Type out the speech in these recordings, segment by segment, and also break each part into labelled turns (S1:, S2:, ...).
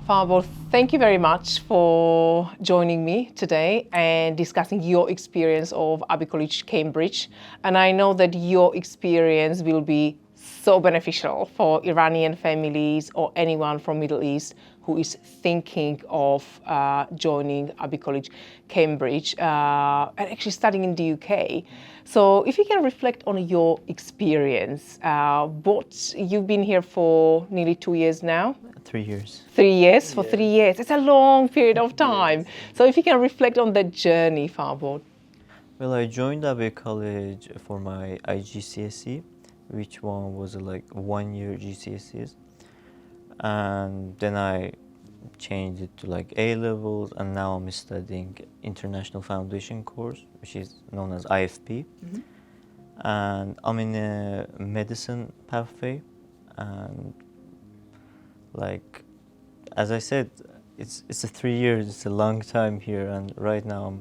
S1: Farbod, thank you very much for joining me today and discussing your experience of Abbey College Cambridge. And I know that your experience will be so beneficial for Iranian families or anyone from Middle East who is thinking of joining Abbey College Cambridge and actually studying in the UK. So if you can reflect on your experience, you've been here for nearly 2 years now?
S2: 3 years.
S1: 3 years? For 3 years. It's a long period of time. Yes. So if you can reflect on that journey, Farbod.
S2: Well, I joined Abbey College for my IGCSE, which one was like 1 year GCSEs. And then I changed it to like A levels, and now I'm studying International Foundation course, which is known as IFP. Mm-hmm. And I'm in a medicine pathway, and like as I said, it's a 3 years, it's a long time here, and right now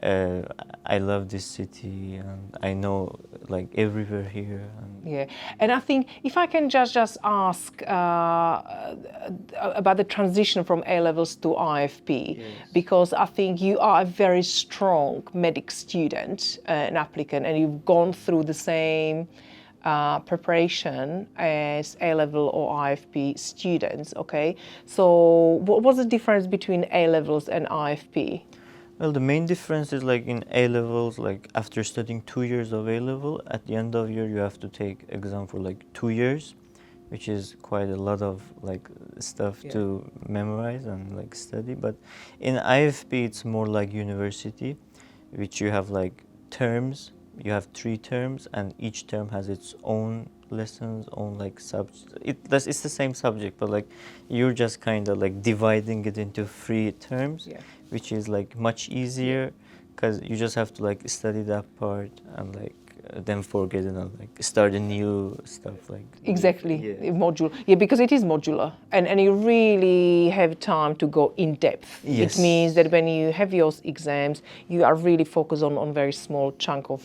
S2: I love this city, and I know like everywhere here.
S1: Yeah, and I think if I can just ask about the transition from A levels to IFP, yes. Because I think you are a very strong medic student, an applicant, and you've gone through the same preparation as A-level or IFP students, okay? So what was the difference between A-levels and IFP?
S2: Well, the main difference is like in A-levels, like after studying 2 years of A-level, at the end of year you have to take exam for like 2 years, which is quite a lot of like stuff to memorize and like study. But in IFP it's more like university, which you have like terms. You have 3 terms, and each term has its own lessons, own like subject. It's the same subject, but like you're just kind of like dividing it into 3 terms, which is like much easier, because you just have to like study that part and like then forget it and like start a new stuff like
S1: exactly module because it is modular, and you really have time to go in depth. It means that when you have your exams you are really focused on very small chunk of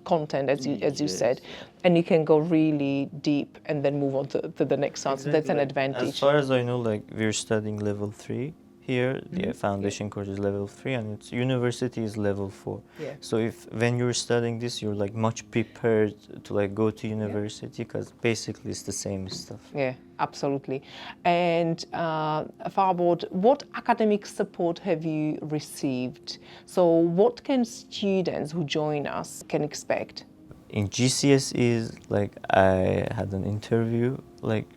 S1: content as you said, and you can go really deep and then move on to the next one. So that's an advantage.
S2: As far as I know, like we're studying level 3 here, the foundation course is level 3, and it's university is level 4. So when you're studying this, you're like much prepared to like go to university, because basically it's the same stuff.
S1: Yeah, absolutely. And Farbod, what academic support have you received? So what can students who join us can expect?
S2: In GCSEs, like I had an interview like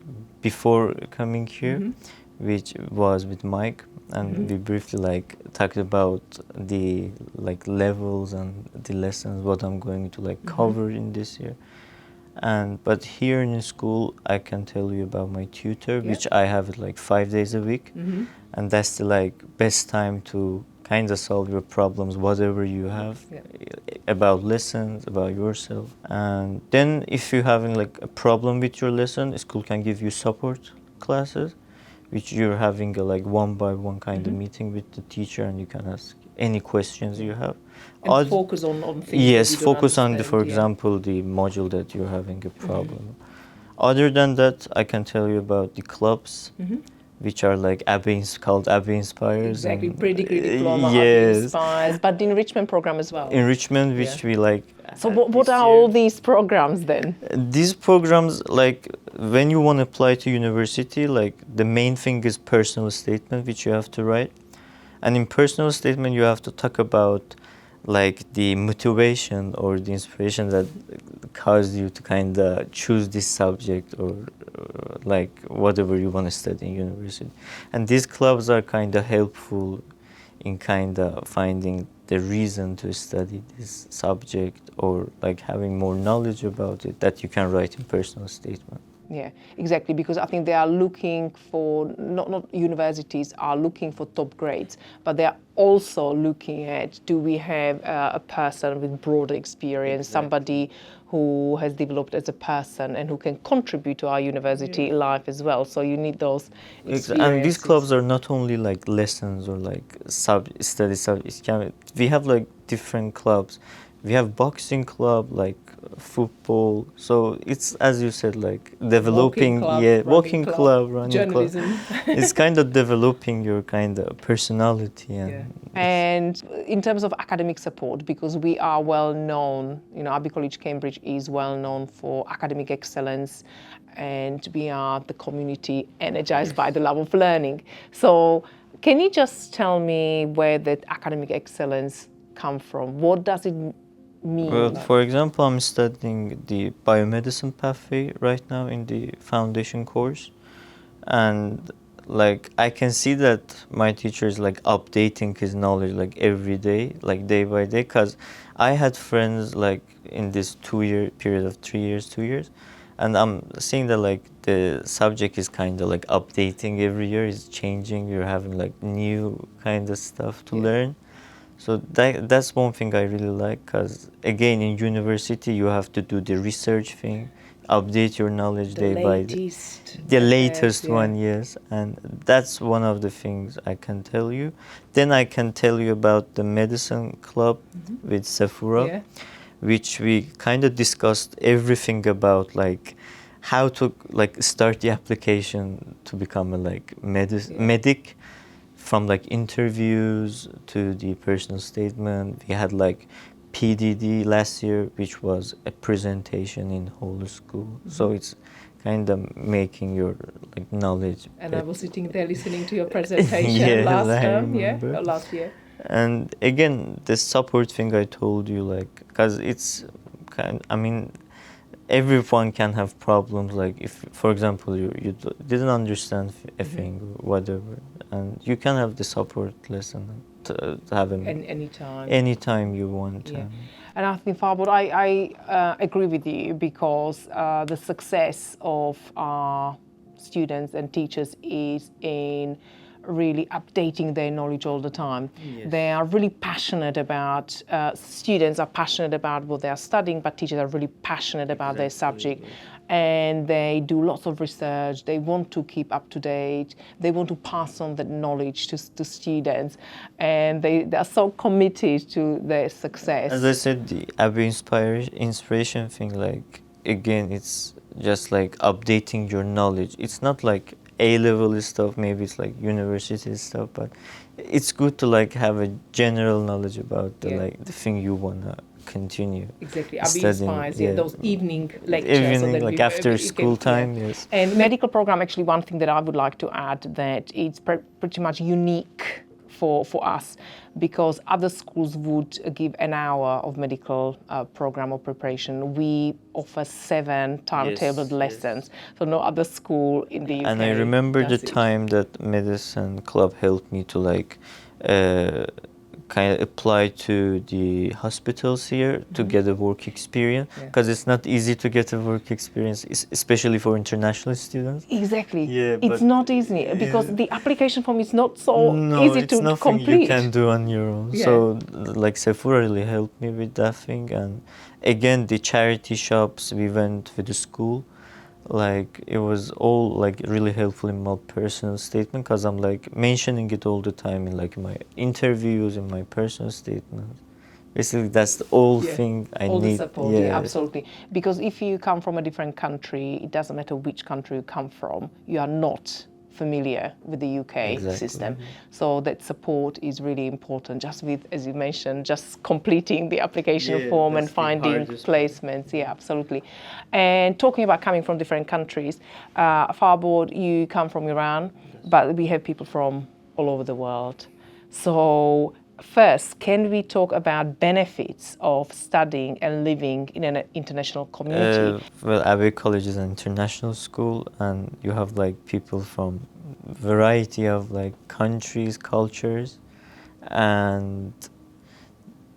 S2: before coming here, which was with Mike, and we briefly like talked about the like levels and the lessons, what I'm going to like cover in this year. But here in school I can tell you about my tutor, which I have it like 5 days a week, and that's the like best time to kind of solve your problems, whatever you have, about lessons, about yourself. And then if you're having like a problem with your lesson, school can give you support classes, which you're having a like one-by-one kind of meeting with the teacher, and you can ask any questions you have.
S1: And focus on things.
S2: Yes, focus on for example, the module that you're having a problem. Other than that, I can tell you about the clubs, which are like called Abbey Inspires.
S1: Exactly, pre-degree diploma, Abbey Inspires, but the enrichment program as well.
S2: Enrichment, which we like.
S1: So what are all these programs then?
S2: These programs, like when you want to apply to university, like the main thing is personal statement, which you have to write. And in personal statement, you have to talk about like the motivation or the inspiration that caused you to kind of choose this subject, or like whatever you want to study in university. And these clubs are kind of helpful in kind of finding the reason to study this subject, or like having more knowledge about it that you can write in personal statement.
S1: Yeah, exactly, because I think they are looking for, not universities are looking for top grades, but they are also looking at, do we have a person with broader experience, somebody who has developed as a person and who can contribute to our university life as well. So you need those experiences.
S2: And these clubs are not only like lessons or like study subjects. We have like different clubs we have boxing club, like football. So it's, as you said, like developing, walking club, running
S1: journalism.
S2: club. It's kind of developing your kind of personality.
S1: And in terms of academic support, because we are well known, Abbey College Cambridge is well known for academic excellence, and we are the community energized by the love of learning. So can you just tell me where that academic excellence come from? What does it mean?
S2: Well, for example, I'm studying the biomedicine pathway right now in the foundation course, and like I can see that my teacher is like updating his knowledge like every day, like day by day, because I had friends like in this 2-year period of 3 years, 2 years, and I'm seeing that like the subject is kind of like updating every year, is changing, you're having like new kind of stuff to learn. So that's one thing I really like, because again in university you have to do the research thing, update your knowledge day by day. The latest one, yes. And that's one of the things I can tell you. Then I can tell you about the medicine club with Sephora, which we kind of discussed everything about like how to like start the application to become a like medic, from like interviews to the personal statement. We had like PDD last year, which was a presentation in whole school. So it's kind of making your like knowledge.
S1: And I was sitting there listening to your presentation last year.
S2: And again, the support thing I told you, like, because it's everyone can have problems. Like if, for example, you didn't understand a thing or whatever, and you can have the support lesson to have them anytime you want.
S1: And I think, Farbod, I agree with you, because the success of our students and teachers is in really updating their knowledge all the time. They are really passionate about, students are passionate about what they are studying, but teachers are really passionate about their subject. And they do lots of research, they want to keep up to date, they want to pass on that knowledge to students, and they are so committed to their success.
S2: As I said, the Abbey inspiration thing, like, again, it's just like updating your knowledge. It's not like A-level stuff, maybe it's like university stuff, but it's good to like have a general knowledge about the like the thing you wanna continue.
S1: Exactly, Abbey inspires those evening lectures.
S2: Evening, like after school time, yes.
S1: And medical program, actually, one thing that I would like to add, that it's pretty much unique for us, because other schools would give an hour of medical program or preparation. We offer 7 timetabled lessons, so no other school in the UK.
S2: And I remember the time that medicine club helped me to like kind of apply to the hospitals here to get a work experience, because it's not easy to get a work experience, especially for international students.
S1: Exactly. It's not easy, because the application form is not so easy to complete.
S2: No, it's nothing you can do on your own. So like Sephora really helped me with that thing. And again, the charity shops we went with the school, like it was all like really helpful in my personal statement, because I'm like mentioning it all the time in like my interviews, in my personal statement. Basically, that's the whole thing I need.
S1: All the support, absolutely. Because if you come from a different country, it doesn't matter which country you come from, you are not familiar with the UK system. So that support is really important, just with, as you mentioned, just completing the application form and finding placements. Absolutely. And talking about coming from different countries, Farbod, you come from Iran, but we have people from all over the world. So first, can we talk about benefits of studying and living in an international community?
S2: Well, Abbey College is an international school, and you have like people from variety of like countries, cultures, and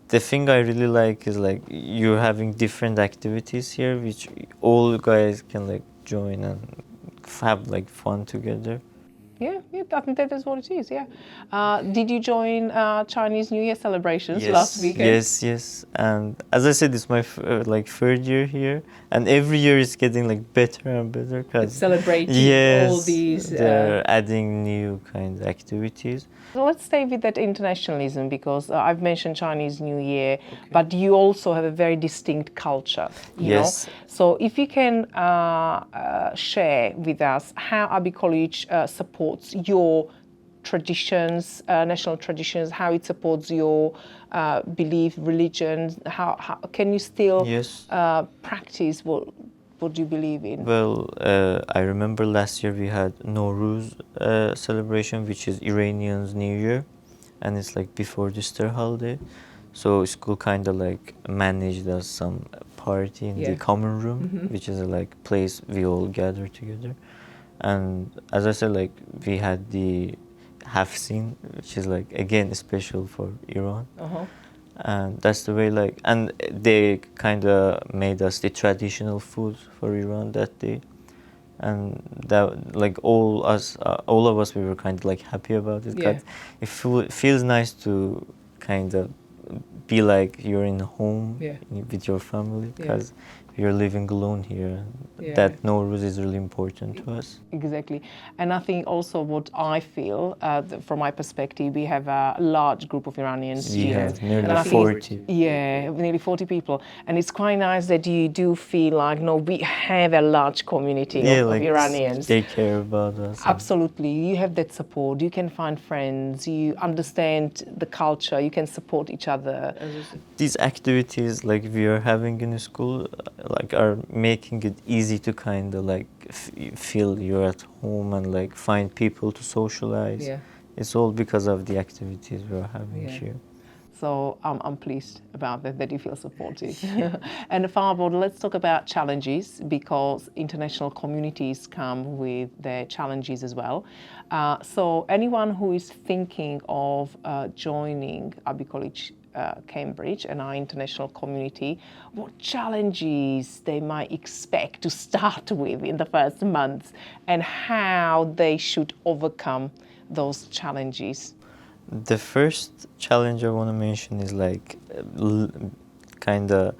S2: the thing I really like is like you're having different activities here, which all guys can like join and have like fun together.
S1: Yeah, I think that's what it is. Yeah. Did you join Chinese New Year celebrations
S2: Yes,
S1: last weekend?
S2: yes. And as I said, it's my like third year here, and every year it's getting like better and better because
S1: Celebrating all these.
S2: they're adding new kind of activities.
S1: So let's stay with that internationalism because I've mentioned Chinese New Year, but you also have a very distinct culture. You know? So if you can share with us how Abbey College supports your traditions, national traditions, how it supports your belief, religion, how can you still practice what you believe in?
S2: Well, I remember last year we had Nowruz celebration, which is Iranians' New Year, and it's like before the Easter holiday. So school kind of like managed us some party in the common room, which is a like place we all gather together. And as I said, like we had the half scene, which is like again special for Iran. And that's the way like, and they kind of made us the traditional food for Iran that day, and that like all of us, we were kind of like happy about it. It feels nice to kind of be like you're in home with your family, because you're living alone here. That Nowruz is really important to us.
S1: Exactly. And I think also what I feel, from my perspective, we have a large group of Iranian students.
S2: Nearly 40.
S1: Yeah, nearly 40 people. And it's quite nice that you do feel like, no, we have a large community of Iranians.
S2: They care about us.
S1: Absolutely. You have that support. You can find friends. You understand the culture. You can support each other.
S2: These activities like we are having in school like are making it easy to kind of like feel you're at home and like find people to socialize. It's all because of the activities we're having here.
S1: So I'm pleased about that you feel supported. And Farbod, let's talk about challenges, because international communities come with their challenges as well. So anyone who is thinking of joining Abbey College Cambridge and our international community, what challenges they might expect to start with in the first months, and how they should overcome those challenges?
S2: The first challenge I want to mention is like kind of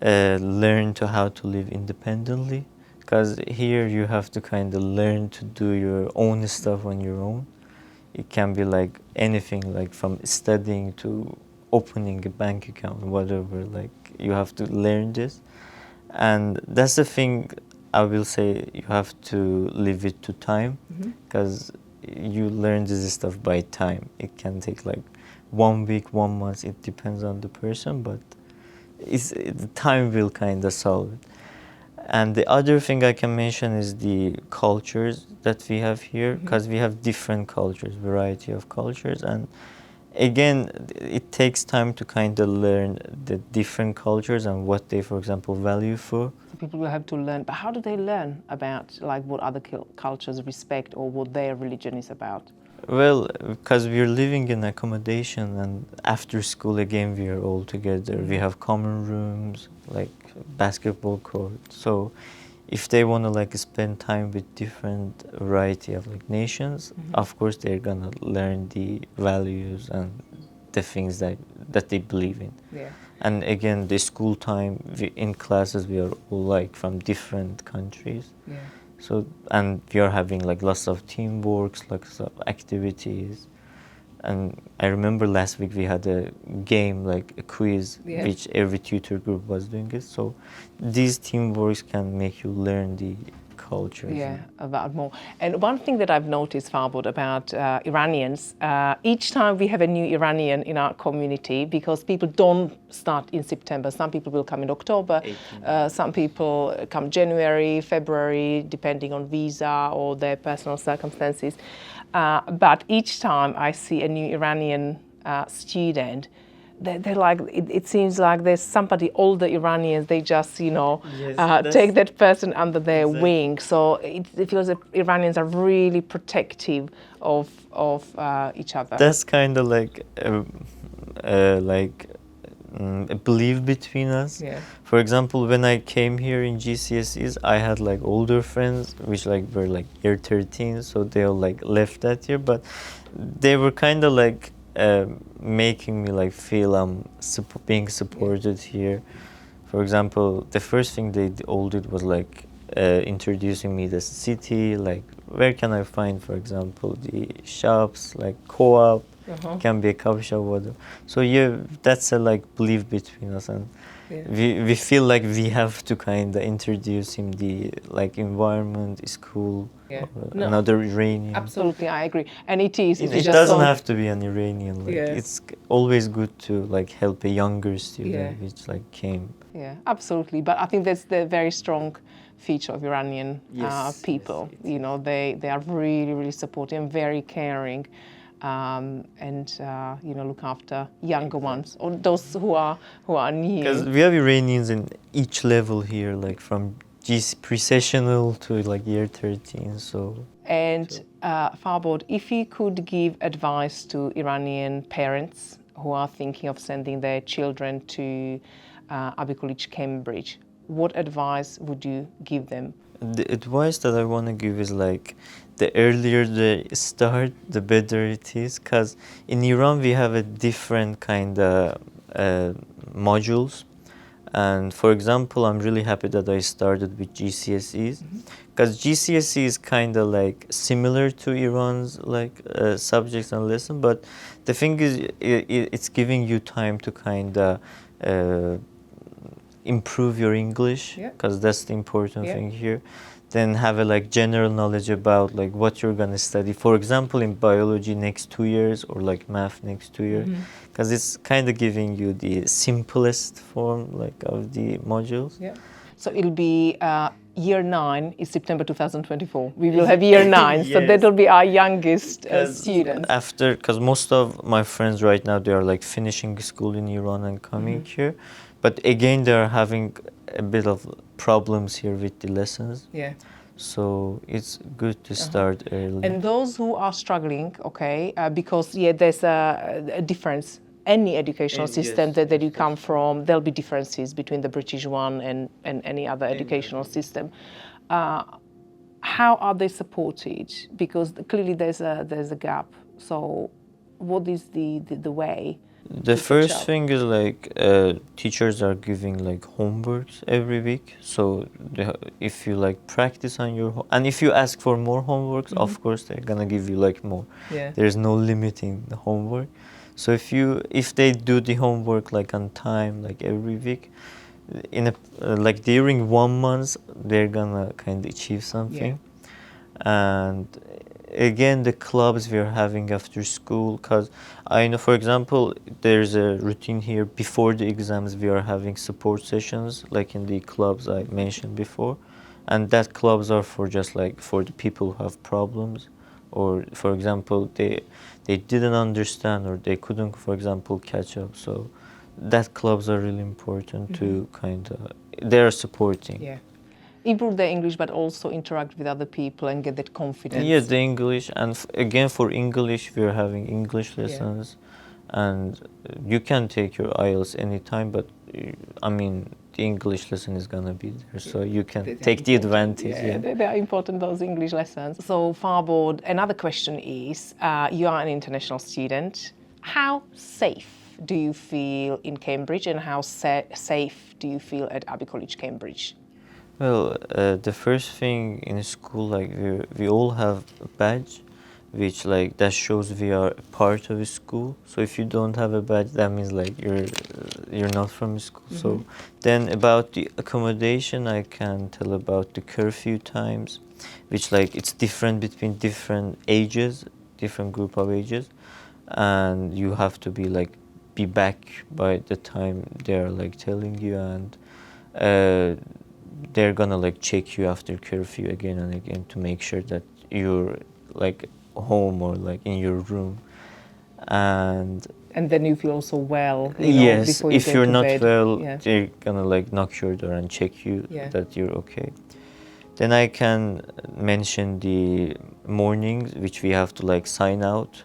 S2: learn to how to live independently, because here you have to kind of learn to do your own stuff on your own. It can be like anything, like from studying to opening a bank account, whatever. Like you have to learn this, and that's the thing. I will say you have to leave it to time, because you learn this stuff by time. It can take like 1 week, 1 month. It depends on the person, but the time will kind of solve it. And the other thing I can mention is the cultures that we have here, because we have different cultures, variety of cultures, and again, it takes time to kind of learn the different cultures and what they, for example, value for.
S1: So people will have to learn, but how do they learn about like what other cultures respect or what their religion is about?
S2: Well, because we're living in accommodation, and after school again we are all together. We have common rooms, like basketball court. So if they want to like spend time with different variety of like nations, of course they're gonna learn the values and the things that they believe in. And again, the school time, in classes we are all like from different countries. So, and we are having like lots of teamwork, lots of activities. And I remember last week we had a game, like a quiz, which every tutor group was doing it. So these teamworks can make you learn the culture.
S1: About more. And one thing that I've noticed, Farbod, about Iranians, each time we have a new Iranian in our community, because people don't start in September. Some people will come in October, some people come January, February, depending on visa or their personal circumstances. But each time I see a new Iranian student, they're like, it seems like there's somebody older Iranians, they just, take that person under their wing. So it feels that Iranians are really protective of each other.
S2: That's kind of like believe between us.
S1: Yeah.
S2: For example, when I came here in GCSEs, I had like older friends which like were like year 13, so they all like left that year, but they were kind of like making me like feel I'm being supported here. For example, the first thing they all did was like introducing me the city, like where can I find, for example, the shops, like co-op, can be a coffee shop, whatever. So yeah, that's a like belief between us, and we feel like we have to kind of introduce him the like environment, school,
S1: Yeah.
S2: another Iranian.
S1: Absolutely, I agree. And it is.
S2: It doesn't have to be an Iranian. Like
S1: Yeah.
S2: it's always good to like help a younger student
S1: Yeah.
S2: which like came.
S1: Yeah, absolutely. But I think that's the very strong feature of Iranian people.
S2: Yes,
S1: you know, they are really, really supportive and very caring, and you know, look after younger ones or those who are new.
S2: Because we have Iranians in each level here, like from pre-sessional to like year 13. So.
S1: And Farbod, if you could give advice to Iranian parents who are thinking of sending their children to Abbey College Cambridge, what advice would you give them?
S2: The advice that I want to give is like the earlier they start, the better it is. Because in Iran we have a different kind of modules. And for example, I'm really happy that I started with GCSEs, because GCSE is kind of like similar to Iran's like subjects and lesson, but the thing is it's giving you time to kind of improve your English, because that's the important thing here. Then have a like general knowledge about like what you're gonna study. For example, in biology next 2 years, or like math next 2 years, because it's kind of giving you the simplest form like of the modules.
S1: Yeah. So it'll be year 9 is September 2024. We will have year 9, so that will be our youngest students.
S2: After, because most of my friends right now, they are like finishing school in Iran and coming here, but again they are having a bit of problems here with the lessons.
S1: Yeah.
S2: So it's good to start early.
S1: And those who are struggling, okay, because there's a difference. Any educational system that you come from, there'll be differences between the British one and any other educational system. How are they supported? Because clearly there's a gap. So what is the way?
S2: The first thing is like teachers are giving like homeworks every week. So if you like practice on your and if you ask for more homeworks, of course they're gonna give you like more.
S1: Yeah.
S2: There's no limiting the homework. So if they do the homework like on time, like every week, in a like during 1 month, they're gonna kind of achieve something. And again, the clubs we are having after school, because I know, for example, there's a routine here before the exams. We are having support sessions, like in the clubs I mentioned before, and that clubs are for just like for the people who have problems, or for example they didn't understand, or they couldn't, for example, catch up. So that clubs are really important to kind of, they are supporting.
S1: Yeah. Improve their English, but also interact with other people and get that confidence.
S2: Yeah, the English, and again for English, we're having English lessons, and you can take your IELTS anytime, but I mean, the English lesson is gonna be there, so you can take the advantage.
S1: Yeah, they are important, those English lessons. So Farbod, another question is, you are an international student. How safe do you feel in Cambridge, and how safe do you feel at Abbey College Cambridge?
S2: Well, the first thing in school, like we all have a badge, which like that shows we are a part of a school. So if you don't have a badge, that means like you're not from school. So then about the accommodation, I can tell about the curfew times, which like it's different between different ages, different group of ages, and you have to be back by the time they're like telling you, and they're gonna like check you after curfew again and again to make sure that you're like home or like in your room. And
S1: then you feel also well.
S2: Yes,
S1: before you
S2: if
S1: go
S2: you're
S1: to
S2: not
S1: bed.
S2: well, they're gonna like knock your door and check you that you're okay. Then I can mention the mornings, which we have to like sign out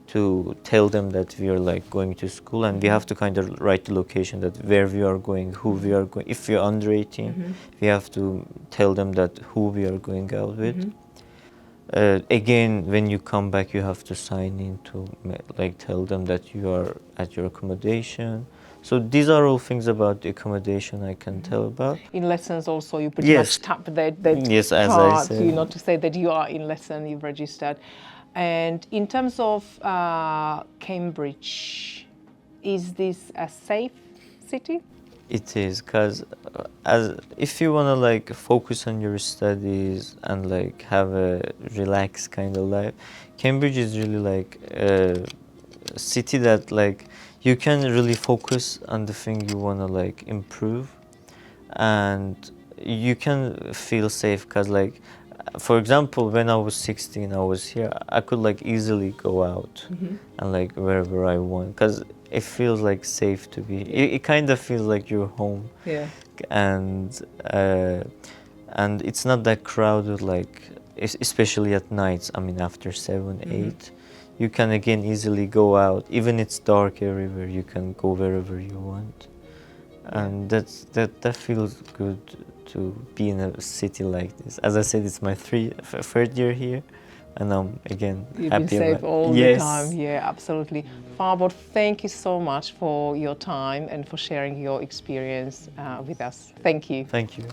S2: to tell them that we are like going to school, and we have to kind of write the location, that where we are going, who we are going. If we are under 18, we have to tell them that who we are going out with. Again, when you come back, you have to sign in to like tell them that you are at your accommodation. So these are all things about the accommodation I can tell about.
S1: In lessons also, you pretty
S2: Yes.
S1: much tap that
S2: Yes, as I
S1: card,
S2: said.
S1: you know, to say that you are in lesson, you've registered. And in terms of Cambridge, is this a safe city?
S2: It is, because as if you want to like focus on your studies and like have a relaxed kind of life, Cambridge is really like a city that like you can really focus on the thing you want to like improve, and you can feel safe, because like for example, when I was 16, I was here, I could like easily go out and like wherever I want, because it feels like safe to be. It kind of feels like you're home.
S1: Yeah.
S2: And it's not that crowded, like especially at nights. I mean, after 7, 8, you can again easily go out. Even it's dark everywhere, you can go wherever you want. And that feels good to be in a city like this. As I said, it's my third year here, and I'm again
S1: You've
S2: happy.
S1: been safe all
S2: yes.
S1: the time. Yeah, absolutely. Farbod, thank you so much for your time and for sharing your experience with us. Thank you.
S2: Thank you.